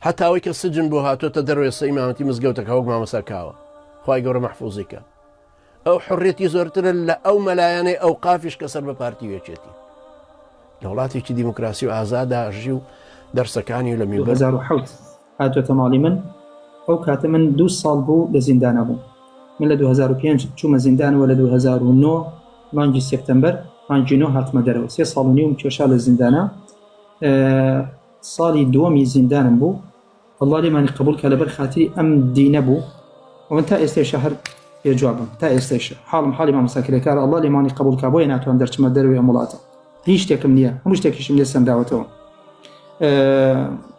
هەتاوەی کە سجن بۆ هاتۆتە دەروێ سەیمامەتی مزگەوتەکە وەک مامەساکاوە خوای گەورە مەحفوظیکە ئەو حڕێتی زۆرترە لە ئەو مەلایەنەی ئەو قافیش کە سەر بە پارتی وێچێتی لە وڵاتێکی دیموکراسی و ئازادا ژی و دەرسەکانی لە میبەر 2007 هاتوۆتە ماڵی من ئەو کاتە من 2 ساڵ بوو لە زیندانە بوو من لە 2005 چوومە زیندانەوە لە 2009 مانگی سپتەمبەر مانگی 9 هاتمە دەرەوە 3 ساڵ و نیوم کێشا لە زیندانە ساڵی دووەمی زیندانم بوو الله لێمانی قبول کە لەبەر خاتری ئەم دینە بوو ومن تا ئێستێشە هەر پێجوابم تا ئێستێشە حاڵی مامۆستاکرێکارە الله لێمانی قبول کا بۆیە ناتوانم دەرچمە دەروێ ئەم وڵاتە هیچ شتێکم نییە هەموو شتێکیشم لێ سەنداوەتەوە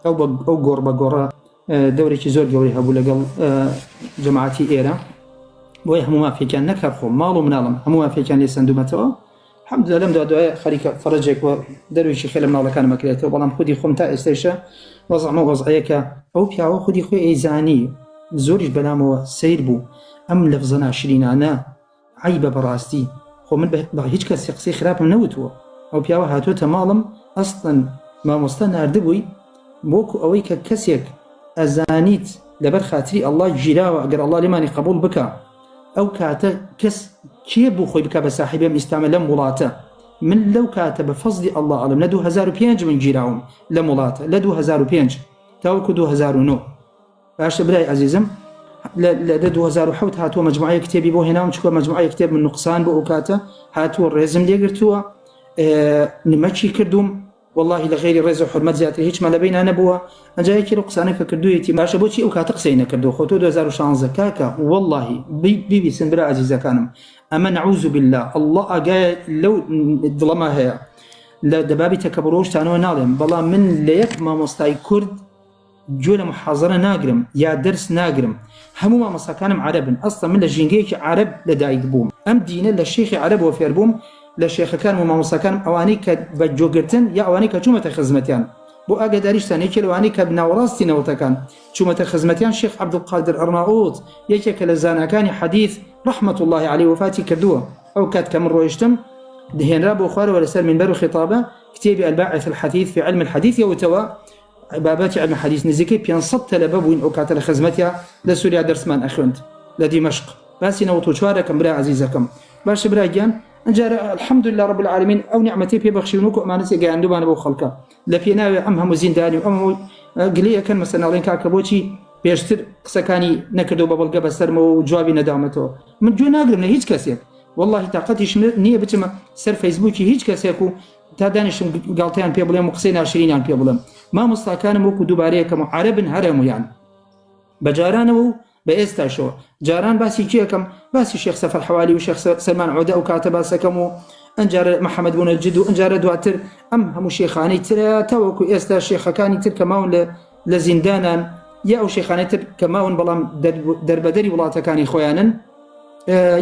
ئەو گۆڕ بە گۆڕە دەورێکی زۆر گەوری هەبوو لەگەڵ جەماعەتی ئێرە بۆیە هەموو مافێکیان نەکار خۆم ماڵ و مناڵم هەموو مافێکیان لێ سندومەتەوە حەمدولە لەم دوای خەریکە فەرەجێک و دەرویشی خێ لە مناڵەکانم ئەکرێتەوە بەڵام خودی خۆم تا ئێستێشە وەزعمە وەزعەیەکە ئەو پیاوە خودی خۆی ئەیزانی زۆریش بەلامەوە سیر بوو ئەم لەفزە ناشرینانە عیبە بەڕاستی خۆ من بە هیچ کەس قسەی خراپم نەوتووە ئەو پیاوە هاتوۆتە ماڵم ئەسڵەن مامۆستا ناردبووی بۆکو ئەوەی کە کەسێک ئەزانیت لەبەر خاتری ئەڵڵا گیراوە ئەگەر ئەڵڵا لێمانی قبول بکە ئەو کاتە کەس کێ بوو خۆی بکە بە ساحیبێم ئیسلامە لەم وڵاتە من لەو کاتە بە فەزلی ئەڵڵا ئەڵم لە 2005 من گیراوم لەم وڵاتە لە 2005 تاوەکو 2009 باشە برای عەزیزم لە 2007 هاتووە مەجموعەیە کتێبی بۆ هێناوم چکۆ مەجموعەیە کتێب من نوقسان بۆ ئەو کاتە هاتووە ڕێزم لێگرتووە نمەکی کردوم والله لە غێری ڕێز و حرمەت زیاتر هیچمان لە بینە نەبووە ئەجایەکی لە قسانەکە کردوویەتی باشە بۆچی ئەو کاتە قسەی نەکردو خۆ تۆ 2016 کاکە والله بیبیسن برا عەزیزەکانم ئەمە نەعوذ بالله الله ئاگایە لەو دڵەما هەیە لە دەبابی تەکەبڕ و شتانەوە ناڵێم بەڵام من لە یەک مامۆستای کورد گوێ لە محاضرە ناگرم یا دەرس ناگرم هەموو مامۆستاکانم عەرەبن ئەسڵا من لە ژینگەیەکی عەرەب لەدایک بووم ئەم دینە لە شێخی عەرەبەوە فێر بووم لە شێخەکان و مامۆستاکانم ئەوانەی کە بە جۆگرتن یا ئەوانەی کە چوومەتە خزمەتیان بۆ ئاگاداریشتان یەکێ لەوانەی کە ناوەڕاستی نەوەتەکان چوومەتە خزمەتیان شێخ عەبدولقادر ئەرناؤوت یەکێکە لە زاناکانی حەدیث ڕەحمەت الله عەلەیه وفاتی کردووە ئەو کات کە من ڕۆیشتم دهێنرا بۆ خوارەوە لەسەر منبەر و خیتابە کتێبی الباعث الحديث في علم الحديث يوتوا بابات علم الحديث نزيكي 500 طلبه بوين او كاتل خدمتها لسوريا درسمان اخوند لدمشق باسي نوتو شواركم برا عزيزكم باش برا جان انجا الحمد لله رب العالمين او نعمتي في بخشينوك امانتي قاعد بان ابو خلقه لفينا امهم زنداني وام قليه كان مثلا لين كاكبوتي بيشتر قسكاني نكدو ببلغه بسرمو جوابي ندامته من جو ناقرم هيج كاسيك والله طاقتيش نيه بتما سر فيسبوكي هيج كاسيكو تا دانشم قالتيان بي بلم قسينا 20 بي بلم ما مستكان موكو دوباره كم عرب هرم يعني بجارانو باستا شو جاران باسي كيكم باسي شيخ سفر حوالي وشيخ سلمان عوده وكاتب سكمو انجار محمد بن الجد وانجار دواتر هم شيخاني ترى توكو استا شيخ كاني تر كماون لزندانا يا او شيخاني تر كماون بلام دربدري ولاته كاني خويانا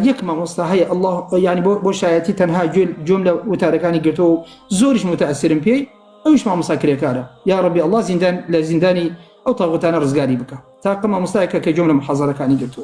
يكما مستحيل الله يعني بو شايتي تنها جمله وتاركاني قلتو زورش متاثر بي اوش ما مساكري كاره يا ربي الله زندان لزنداني او طاغوتانا رزقاري بك تاقم مستحيل كجمله محاضره كاني قلتو